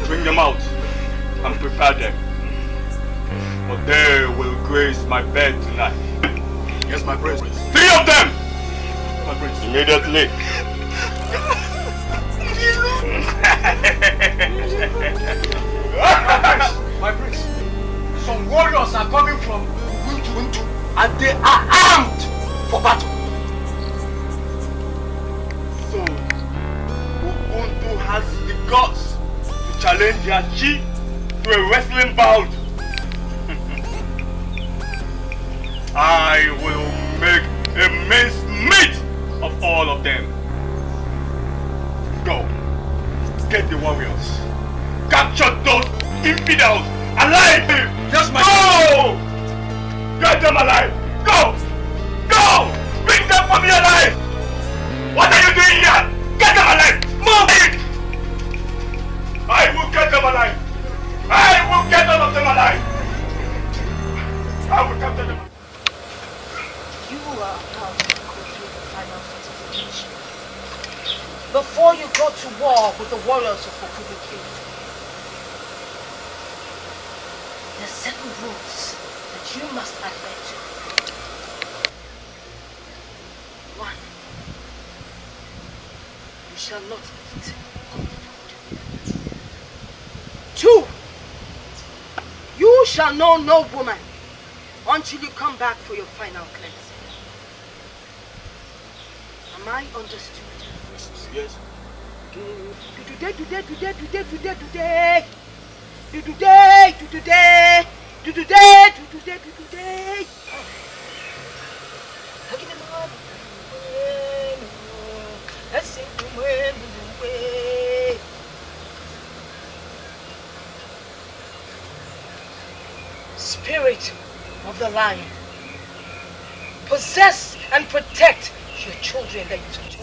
Bring them out and prepare them. For they will grace my bed tonight. Yes, my prince. 3 of them! My prince. Immediately. My prince. Some warriors are coming from Untu and they are armed for battle. So, Ubuntu has the guts to challenge their chief to a wrestling bout. I will make a mincemeat of all of them. Go. Get the warriors. Capture those infidels alive! Yes, my Go! Get them alive! Go! Go! Bring them for me alive! What are you doing here? Get them alive! Move! I will get them alive! I will get all of them alive! I will capture them. You are about to go through the final fortification before you go to war with the warriors of Secrete. There are 7 rules that you must adhere to. 1. You shall not eat cooked food. 2. You shall know no woman until you come back for your final cleansing. Am I understood? Yes. Spirit of the lion, possess and protect your children that you have chosen.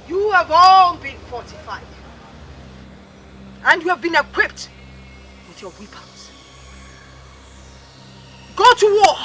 You have all been fortified. And you have been equipped with your weapons. Go to war!